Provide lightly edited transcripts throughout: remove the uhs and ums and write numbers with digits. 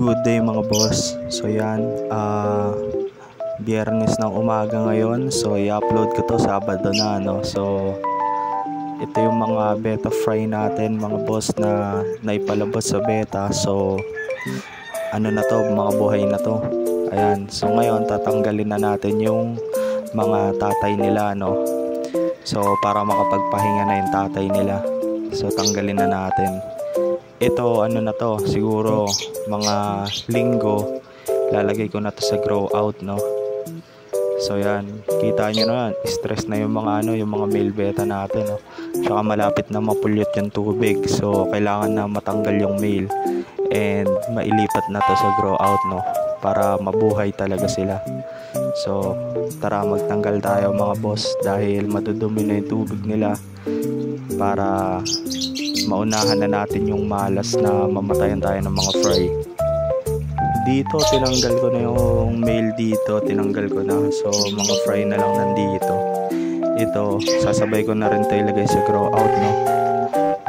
Good day mga boss. So yan, biyernes ng umaga ngayon. So i-upload ko to Sabado na, no. So ito yung mga beta fry natin mga boss na naipalabas sa beta. So ano na to, mga buhay na to. Ayan. So ngayon tatanggalin na natin yung mga tatay nila, no. So para makapagpahinga na yung tatay nila. So tanggalin na natin. Ito ano na to, siguro mga linggo lalagay ko na to sa grow out, no. So yan, kita nyo na, stress na yung mga yung mga male beta natin, no. Tsaka malapit na mapulyot yung tubig. So kailangan na matanggal yung male and mailipat na to sa grow out, no, para mabuhay talaga sila. So tara, magtanggal tayo mga boss dahil madudumi na yung tubig nila para maunahan na natin yung malas na mamatayan tayo ng mga fry. Dito tinanggal ko na yung male dito, tinanggal ko na. So mga fry na lang nandito. Ito sasabay ko na rin ito ilagay sa grow out, no.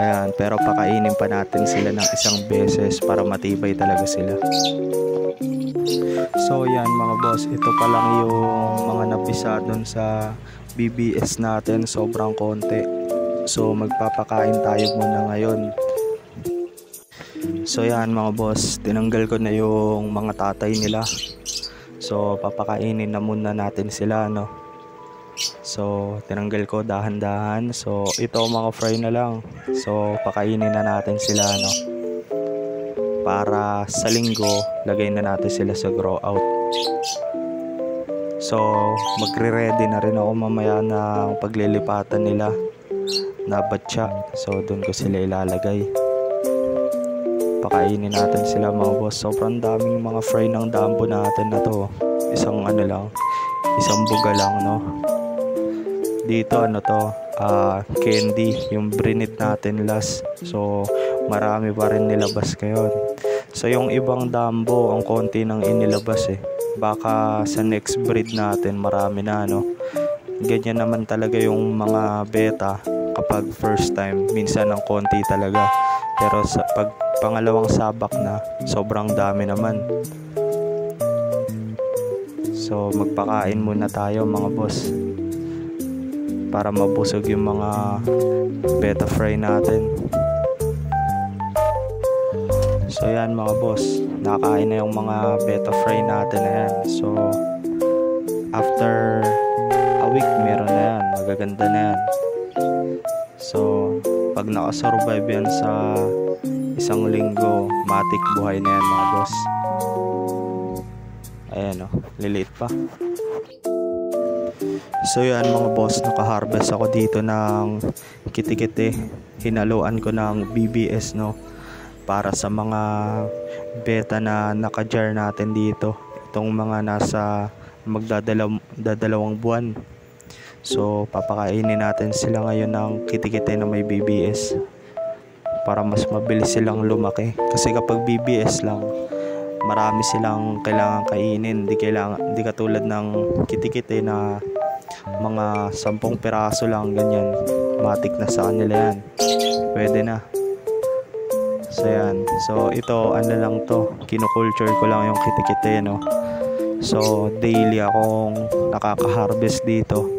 Ayan, pero pakainin pa natin sila ng isang beses para matibay talaga sila. So yan mga boss, ito pa lang yung mga napisa dun sa BBS natin, sobrang konti. So magpapakain tayo muna ngayon. So yan mga boss, tinanggal ko na yung mga tatay nila. So papakainin na muna natin sila, no. So tinanggal ko dahan-dahan. So ito mga fry na lang. So pakainin na natin sila, no. Para sa linggo lagay na natin sila sa grow out. So magre-ready na rin ako mamaya ng paglilipatan nila na batya. So doon ko sila ilalagay. Pakainin natin sila mga boss. Sobrang daming mga fry ng dambo natin na to. Isang isang buga lang, no. Dito to, candy, yung brinid natin last. So marami pa rin nilabas ngayon. So yung ibang dambo ang konti nang inilabas baka sa next breed natin marami na, no. Ganyan naman talaga yung mga beta kapag first time, minsan ng konti talaga. Pero sa pag pangalawang sabak na, sobrang dami naman. So magpakain muna tayo mga boss para mabusog yung mga beta fry natin. So yan mga boss, nakain na yung mga beta fry natin na yan. So after a week meron na yan, magaganda na yan. So pag nakasurvive yan sa isang linggo, matik buhay na yan mga boss. Ayan liliit pa. So yan mga boss, nakaharvest ako dito ng kitikite. Hinaluan ko ng BBS, no, para sa mga beta na naka-jar natin dito. Itong mga nasa magdadalawang buwan. So papakainin natin sila ngayon ng kitikite na may BBS para mas mabilis silang lumaki. Kasi kapag BBS lang, marami silang kailangan kainin. Di katulad ng kitikite na mga 10 piraso lang, ganyan. Matik na sa kanila yan. Pwede na. So yan. So ito lang to, kinukulture ko lang yung kitikite, no. So daily akong nakaka-harvest dito.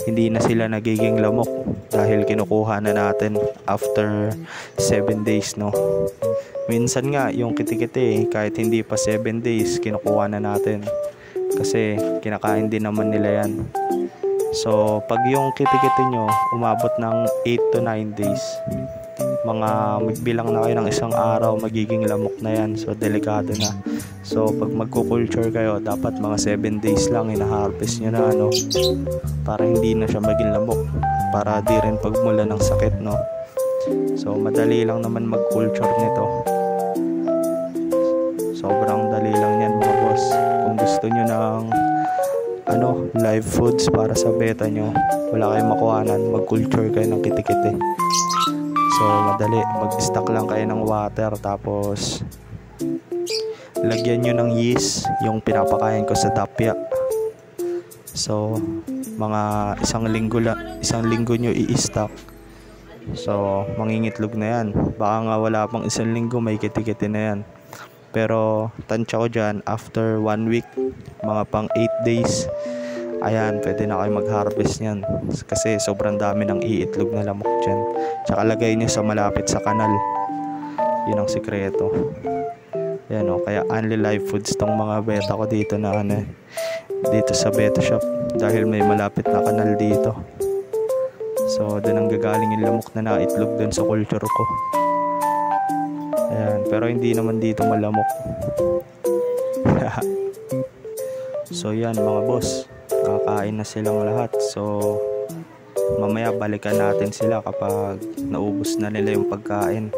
Hindi na sila nagiging lamok dahil kinukuha na natin after 7 days, no. Minsan nga yung kitikite kahit hindi pa 7 days kinukuha na natin kasi kinakain din naman nila yan. So pag yung kitikite nyo umabot ng 8 to 9 days, mga magbilang na kayo ng isang araw, magiging lamok na yan. So delikado na. So pag magkukulture kayo, dapat mga 7 days lang ina-harvest nyo na, no, para hindi na siya maging lamok, para di rin pagmula ng sakit, no. So madali lang naman mag-culture nito. Sobrang dali lang yan mga boss. Kung gusto nyo ng live foods para sa beta nyo, wala kayong makuhanan, mag-culture kayo ng kitikite. So madali, mag-stock lang kayo ng water, tapos lagyan nyo ng yeast yung pinapakain ko sa dapya. So mga isang linggo nyo i-stock. So mangingitlog na yan. Baka nga wala pang isang linggo may kitikite na yan. Pero tansya ko dyan, after 1 week, mga pang 8 days, ayan, pwede na kayo mag-harvest niyan. Kasi sobrang dami ng iitlog na lamok dyan. Tsaka lagay nyo sa malapit sa kanal. Yun ang sikreto. Ayan o, kaya only live foods tong mga beta ko dito na dito sa beta shop. Dahil may malapit na kanal dito. So, doon ang gagaling yung lamok na naitlog doon sa culture ko. Ayan, pero hindi naman dito malamok. So yan mga boss, kakain na silang lahat. So mamaya balikan natin sila kapag naubos na nila yung pagkain.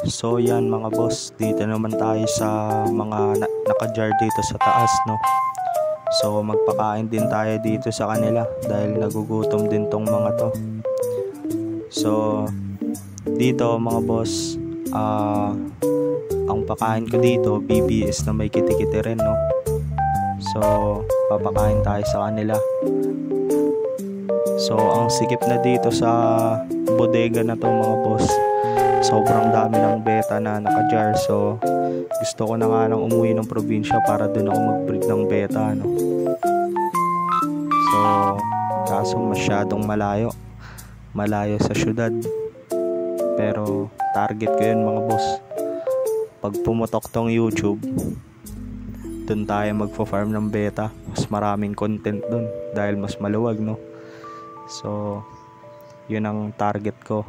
So yan mga boss, dito naman tayo sa mga naka-jar dito sa taas, no. So magpakain din tayo dito sa kanila dahil nagugutom din tong mga to. So dito mga boss, ang pakain ko dito BBS na may kiti-kiti rin, no. So papakain tayo sa kanila. So ang sikip na dito sa bodega na to mga boss, sobrang dami ng beta na naka-jar. So gusto ko na nga lang umuwi ng probinsya para doon ako mag-breed ng beta, no. So kaso masyadong malayo sa syudad. Pero target ko yun mga boss. Pag pumutok tong YouTube, dun tayo magpo-farm ng beta. Mas maraming content dun dahil mas maluwag, no. So yun ang target ko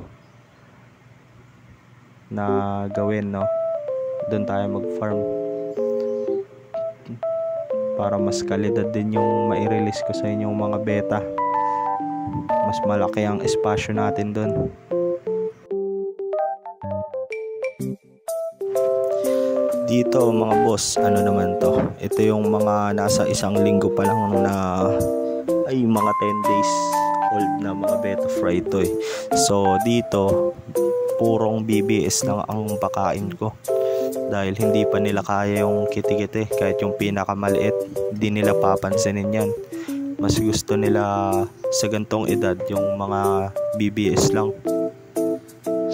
na gawin, no. Dun tayo mag-farm para mas kalidad din yung mai-release ko sa inyong mga beta. Mas malaki ang espasyo natin dun. Dito mga boss, ano naman to, ito yung mga nasa 1 linggo pa lang na, ay mga 10 days old na mga beta fry to eh. So dito purong BBS lang ang pakain ko dahil hindi pa nila kaya yung kiti-kiti. Kahit yung pinakamaliit di nila papansinin yan. Mas gusto nila sa gantong edad yung mga BBS lang.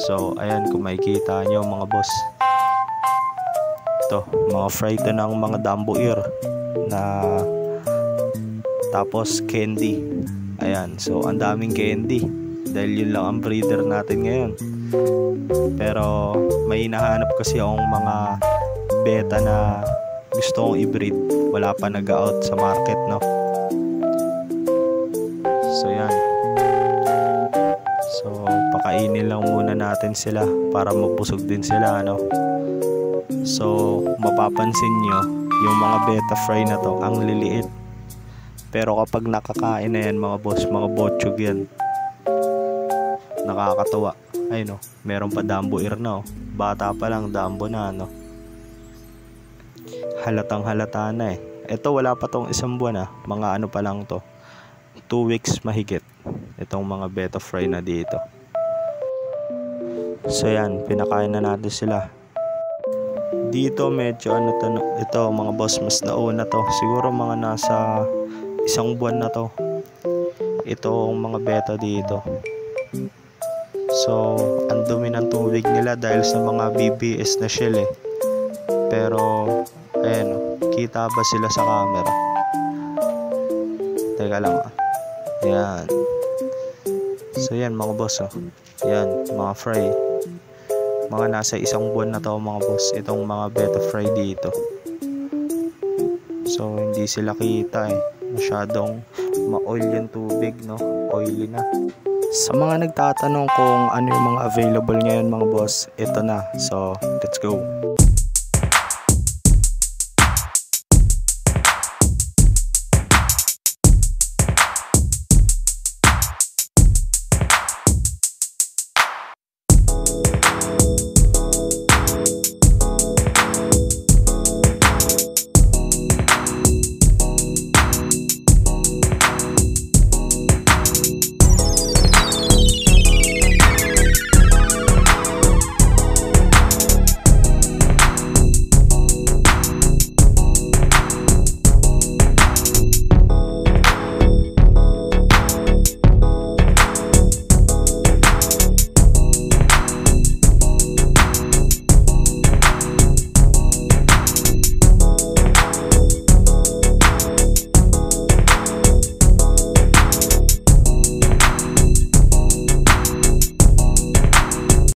So ayan, kung makikita nyo mga boss, ito, mga fry to ng mga Dumbo ear na tapos candy. Ayan, so ang daming candy dahil yun lang ang breeder natin ngayon. Pero may hinahanap kasi akong mga beta na gusto kong i-breed, wala pa nag-out sa market, no. So yan, so pakainin lang muna natin sila para mabusog din sila, no. So mapapansin nyo yung mga beta fry na to, ang liliit. Pero kapag nakakain na yan mga boss, mga botchog yan. Nakakatawa. Ay no, meron pa Dumbo ear na, oh. Bata pa lang Dumbo na, no. Halatang halata na eh. Ito wala pa tong 1 buwan, mga ano pa lang to, 2 weeks mahigit itong mga beta fry na dito. So yan, pinakain na natin sila. Dito medyo ano to, ito mga boss, mas nauna to. Siguro mga nasa 1 buwan na to. Ito ang mga beta dito. So ang dumi ng tubig nila dahil sa mga BBS na shell eh. Pero ayan, kita ba sila sa camera? Teka lang. Ayan. So yan mga boss, oh. Yan, mga fry. Mga nasa 1 buwan na to mga boss, itong mga beta fry dito. So hindi sila kita eh, masyadong ma-oil yung tubig, no, oily na. Sa mga nagtatanong kung ano yung mga available ngayon mga boss, ito na. So let's go.